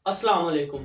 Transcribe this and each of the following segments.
अस्सलाम वालेकुम।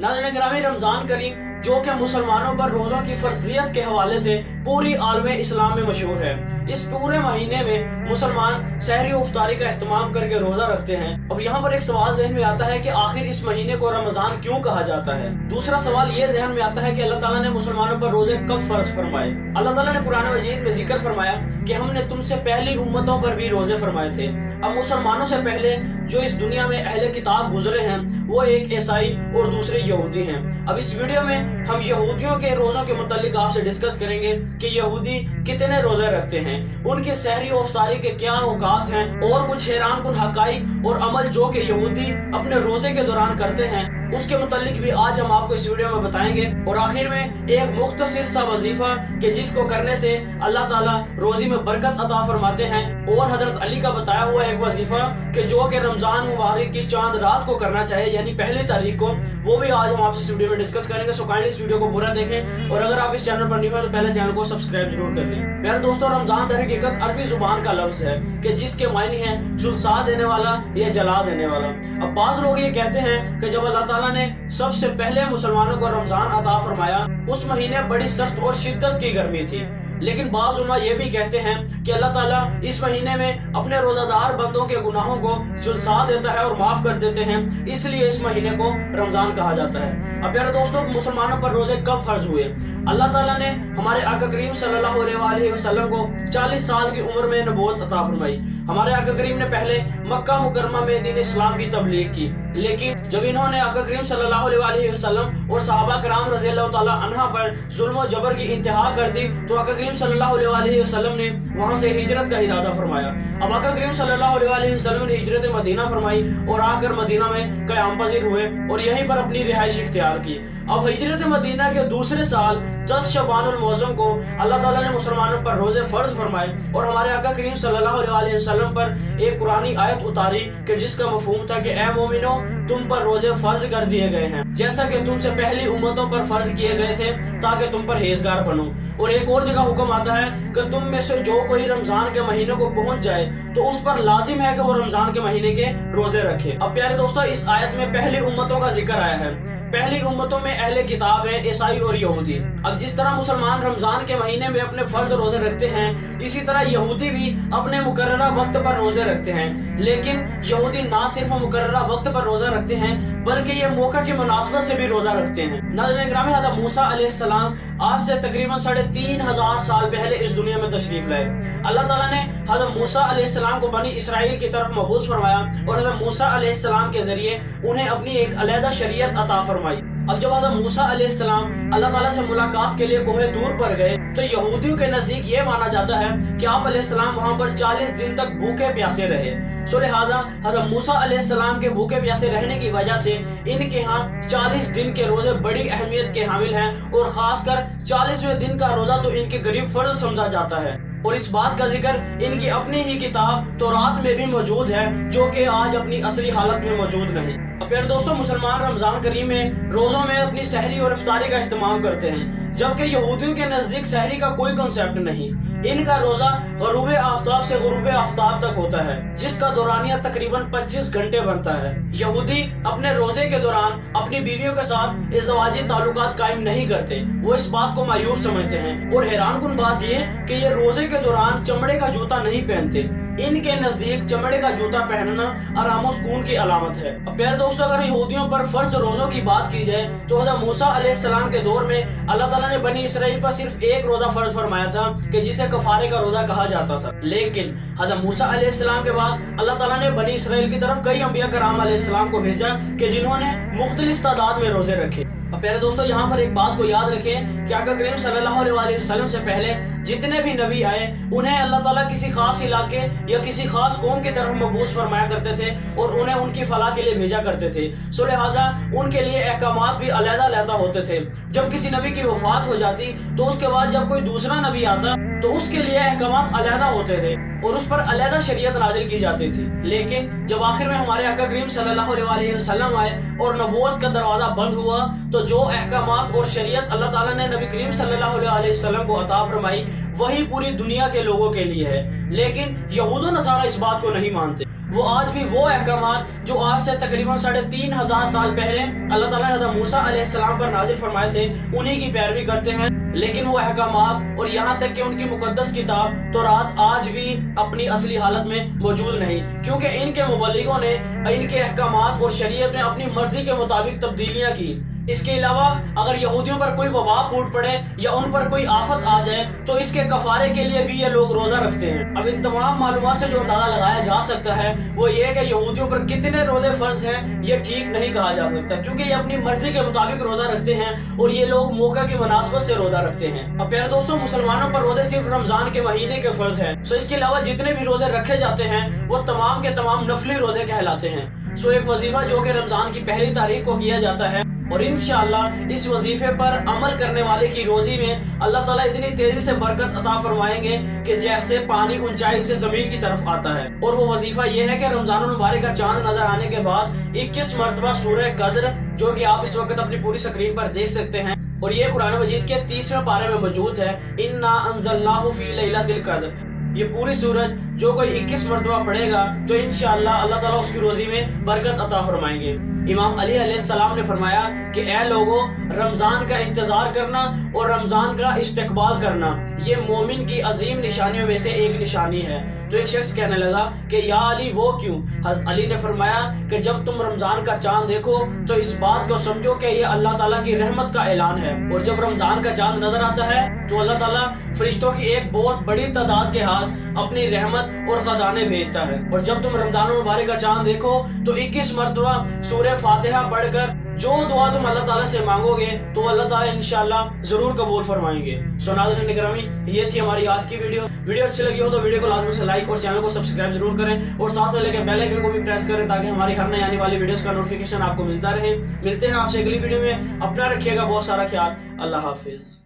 नाज़रीन गिरामी, रमज़ान करीम जो कि मुसलमानों पर रोज़ों की फ़र्ज़ियत के हवाले से पूरी आलम इस्लाम में मशहूर है। इस पूरे महीने में मुसलमान सहरी और इफ्तारी का अहतमाम करके रोज़ा रखते हैं। अब यहाँ पर एक सवाल ज़हन में आता है कि आखिर इस महीने को रमज़ान क्यों कहा जाता है। दूसरा सवाल ये ज़हन में आता है कि अल्लाह ताला ने मुसलमानों पर रोज़े कब फ़र्ज़ फरमाए। अल्लाह ताला ने कुरान मजीद में जिक्र फरमाया कि हमने तुमसे पहली उम्मतों पर भी रोज़े फरमाए थे। अब मुसलमानों से पहले जो इस दुनिया में अहले किताब गुजरे हैं वो एक ईसाई और दूसरे यहूदी हैं। अब इस वीडियो में हम यहूदियों के रोज़ों के मुतालिक आपसे डिस्कस करेंगे कि यहूदी कितने रोज़े रखते हैं, उनके सहरी और इफ्तारी के क्या औकात हैं और कुछ हैरान कुन हकाइक और अमल जो कि यहूदी अपने रोज़े के दौरान करते हैं उसके मुतालिक भी आज हम आपको इस वीडियो में बताएंगे। और आखिर में एक मुख्तसर सा वजीफा कि जिसको करने से अल्लाह ताला रोज़ी में बरकत अता फरमाते हैं, और हजरत अली का बताया हुआ एक वजीफा कि जो कि रमज़ान मुबारक की चांद रात को करना चाहिए यानी पहली तारीख को, वो भी आज हम आपसे इस वीडियो में डिस्कस करेंगे। सो काइंडली इस वीडियो को पूरा देखें, और अगर आप इस चैनल पर न्यू हैं तो पहले चैनल को सब्सक्राइब जरूर कर लें। प्यारे दोस्तों, रमज़ान दर हकीकत अरबी जुबान का लफ्ज़ है कि जिसके मायने हैं झुलसा देने वाला या जला देने वाला। अब बाज़ लोग ये कहते हैं कि जब अल्लाह ताला ने सबसे पहले मुसलमानों को रमज़ान अता फरमाया उस महीने बड़ी सख्त और शिद्दत की गर्मी थी, लेकिन बाज़ उलमा ये भी कहते हैं कि अल्लाह ताला इस महीने में अपने रोज़ादार बंदों के गुनाहों को झुलसा देता है और माफ़ कर देते हैं, इसलिए इस महीने को रमज़ान कहा जाता है। अब प्यारे दोस्तों, मुसलमानों पर रोज़े कब फ़र्ज हुए। अल्लाह ताला ने हमारे आका करीम सल्लल्लाहु अलैहि वसल्लम को 40 साल की उम्र में नबूवत अता फरमाई। हमारे आका करीम ने पहले मक्का मुकरमा में दीन इस्लाम की तबलीग की, लेकिन जब इन्होंने आका करीम सल्लल्लाहु अलैहि वसल्लम और सहाबा कराम रज़ियल्लाहु ताला अन्हा पर जुल्म और जबर की इंतहा कर दी तो आका करीम सल्लल्लाहु अलैहि वसल्लम ने वहां से हिजरत का इरादा फरमाया। अब आका करीम सल्लल्लाहु अलैहि वसल्लम ने हिजरत मदीना फरमाई और आकर मदीना में क़याम पज़ीर हुए और यहीं पर अपनी रिहाइश इख्तियार की। अब हिजरत मदीना के दूसरे साल 10 शबानुल मौसम को अल्लाह ताला ने मुसलमानों पर रोज़े फ़र्ज फरमाए और हमारे आका करीम सल्लल्लाहु अलैहि वसल्लम पर एक कुरानी आयत उतारी कि जिसका मफ़हूम था कि ए मोमिनो, तुम पर रोज़े फ़र्ज कर दिए गए हैं जैसा कि तुमसे पहली उम्मतों पर फ़र्ज किए गए थे ताकि तुम पर हेज़गार बनो। और एक और जगह हुक्म आता है कि तुम में से जो कोई रमज़ान के महीने को पहुंच जाए तो उस पर लाजिम है कि वो रमज़ान के महीने के रोज़े रखे। अब प्यारे दोस्तों, इस आयत में पहली उम्मतों का जिक्र आया है। पहली उम्मतों में अहले किताब है ईसाई और यहूदी। अब जिस तरह मुसलमान रमज़ान के महीने में अपने फ़र्ज रोज़े रखते हैं, इसी तरह यहूदी भी अपने मुकर्ररा वक्त पर रोज़े रखते हैं। लेकिन यहूदी ना सिर्फ मुकर्ररा वक्त पर रोज़ा रखते हैं बल्कि ये मौका की मुनासबत से भी रोज़ा रखते हैं। नाज़रीन गिरामी, हज़रत मूसा अलैहिस्सलाम आज से तकरीबन 3500 साल पहले इस दुनिया में तशरीफ़ लाए। अल्लाह ताला ने हज़रत मूसा अलैहिस्सलाम को बनी इसराइल की तरफ मबूस फरमाया और हज़रत मूसा अलैहिस्सलाम के ज़रिए उन्हें अपनी एक अलहदा शरीयत अता फरमाई। अब जब हज़रत मूसा अलैहिस्सलाम अल्लाह ताला से मुलाकात के लिए कोहे तूर पर गए तो यहूदियों के नज़दीक ये माना जाता है कि आप अलैहिस्सलाम वहाँ पर 40 दिन तक भूखे प्यासे रहे। सो लिहाजा हज़रत मूसा अलैहिस्सलाम के भूखे प्यासे रहने की वजह से इनके यहाँ 40 दिन के रोज़े बड़ी अहमियत के हामिल हैं और ख़ासकर 40वें दिन का रोज़ा तो इनके करीब फ़र्ज समझा जाता है। और इस बात का जिक्र इनकी अपनी ही किताब तौरात में भी मौजूद है जो कि आज अपनी असली हालत में मौजूद नहीं। अब प्यारे दोस्तों, मुसलमान रमज़ान करीम में रोज़ों में अपनी सहरी और इफ्तारी का अहतमाम करते हैं, जबकि यहूदियों के नज़दीक सहरी का कोई कंसेप्ट नहीं। इनका रोज़ा ग़ुरूब आफ्ताब से ग़ुरूब आफ्ताब तक होता है जिसका दौरानिया तकरीबन 25 घंटे बनता है। यहूदी अपने रोज़े के दौरान अपनी बीवियों के साथ इज़्दवाजी ताल्लुकात कायम नहीं करते, वो इस बात को मायूब समझते हैं। और हैरान कुन बात ये कि ये रोज़े के दौरान चमड़े का जूता नहीं पहनते। इनके नज़दीक चमड़े का जूता पहनना आराम और सुकून की अलामत है। अब प्यारे दोस्तों, अगर यहूदियों पर फ़र्ज रोज़ों की बात की जाए तो हज़रत मूसा अलैहिस्सलाम के दौर में अल्लाह ताला ने बनी इसराइल पर सिर्फ एक रोज़ा फ़र्ज फरमाया था कि जिसे कफ़ारे का रोज़ा कहा जाता था। लेकिन हज़रत मूसा अलैहिस्सलाम के बाद अल्लाह ताला ने बनी इसराइल की तरफ कई अंबिया कराम अलैहिस्सलाम को भेजा कि जिन्होंने मुख्तलिफ तादाद में रोज़े रखे। अब प्यारे दोस्तों, यहाँ पर एक बात को याद रखें कि आका करीम सल्लल्लाहु अलैहि वसल्लम से पहले जितने भी नबी आए उन्हें अल्लाह ताला किसी खास इलाके या किसी खास कौम की तरफ मबूस फरमाया करते थे और उन्हें उनकी फलाह के लिए भेजा करते थे। सो लिहाजा उनके लिए अहकामात भी अलग-अलग होते थे। जब किसी नबी की वफात हो जाती तो उसके बाद जब कोई दूसरा नबी आता तो उसके लिए अहकामात अलग होते थे और उस पर अलग शरीयत नाजिल की जाती थी। लेकिन जब आखिर में हमारे आका करीम सल्लल्लाहु अलैहि वसल्लम आए और नबूवत का दरवाज़ा बंद हुआ तो जो अहकामात और शरीयत अल्लाह ताला ने नबी करीम सल्लल्लाहु अलैहि वसल्लम को अता फरमाई वही पूरी दुनिया के लोगों के लिए है। लेकिन यहूद व नसारा इस बात को नहीं मानते। वो आज भी वो अहकामात जो आज से तकरीबन 3500 साल पहले अल्लाह ताला ने हज़रत मूसा अलैहिस्सलाम पर नाजिल फरमाए थे, उन्हीं की पैरवी करते हैं। लेकिन वो अहकामात और यहाँ तक कि उनकी मुकद्दस किताब तौरात आज भी अपनी असली हालत में मौजूद नहीं, क्योंकि इनके मुबल्लिगों ने इनके अहकामात और शरीयत में अपनी मर्जी के मुताबिक तब्दीलियाँ की। इसके अलावा अगर यहूदियों पर कोई वबा फूट पड़े या उन पर कोई आफत आ जाए तो इसके कफारे के लिए भी ये लोग रोज़ा रखते हैं। अब इन तमाम मालूमात से जो अंदाज़ा लगाया जा सकता है वो ये कि यहूदियों पर कितने रोज़े फ़र्ज हैं ये ठीक नहीं कहा जा सकता, क्योंकि ये अपनी मर्जी के मुताबिक रोज़ा रखते हैं और ये लोग मौका की मुनासबत से रोज़ा रखते हैं। अब प्यारे दोस्तों, मुसलमानों पर रोज़े सिर्फ रमज़ान के महीने के फ़र्ज हैं। सो इसके अलावा जितने भी रोज़े रखे जाते हैं वो तमाम के तमाम नफली रोज़े कहलाते हैं। सो एक वजीफा जो कि रमज़ान की पहली तारीख को किया जाता है और इंशाअल्लाह इस वजीफे पर अमल करने वाले की रोजी में अल्लाह ताला इतनी तेजी से बरकत अता फरमाएंगे कि जैसे पानी ऊंचाई से जमीन की तरफ आता है। और वो वजीफा ये है कि रमजान मुबारक का चांद नजर आने के बाद 21 मरतबा सूरह कद्र, जो कि आप इस वक्त अपनी पूरी स्क्रीन पर देख सकते हैं और ये कुरान मजीद के 30वें पारे में मौजूद है, इन्ना अंज़लनाहु फी लैलतिल कद्र। ये पूरी सूरत जो कोई 21 मरतबा पढ़ेगा तो इंशाअल्लाह अल्लाह ताला उसकी रोजी में बरकत अता फरमाएंगे। इमाम अली अलैहिस्सलाम ने फरमाया कि ए लोगों, रमज़ान का इंतज़ार करना और रमज़ान का इस्तकबाल करना ये मोमिन की अजीम निशानियों में से एक निशानी है। तो एक शख्स कहने लगा कि या अली वो क्यों? हज़रत अली ने फरमाया कि जब तुम रमज़ान का चांद देखो तो इस बात को समझो कि ये अल्लाह ताला की रहमत का ऐलान है। और जब रमज़ान का चांद नजर आता है तो अल्लाह ताला फरिश्तों की एक बहुत बड़ी तादाद के हाथ अपनी रहमत और खजाने भेजता है। और जब तुम रमज़ान मुबारक का चांद देखो तो 21 मरतबा सूरह फातिहा पढ़कर जो दुआ तुम अल्लाह ताला से मांगोगे तो अल्लाह ताला इंशाअल्लाह जरूर कबूल फरमाएंगे। सो नाज़रीन गिरामी, ये थी हमारी आज की वीडियो अच्छी लगी हो तो वीडियो को लाजमी से लाइक और चैनल को सब्सक्राइब जरूर करें और साथ में लेकर बेल आइकन को भी प्रेस करें ताकि हमारी हर नई आने वाली वीडियोस का नोटिफिकेशन आपको मिलता रहे। मिलते हैं आपसे अगली वीडियो में। अपना रखिएगा बहुत सारा ख्याल। अल्लाह हाफिज।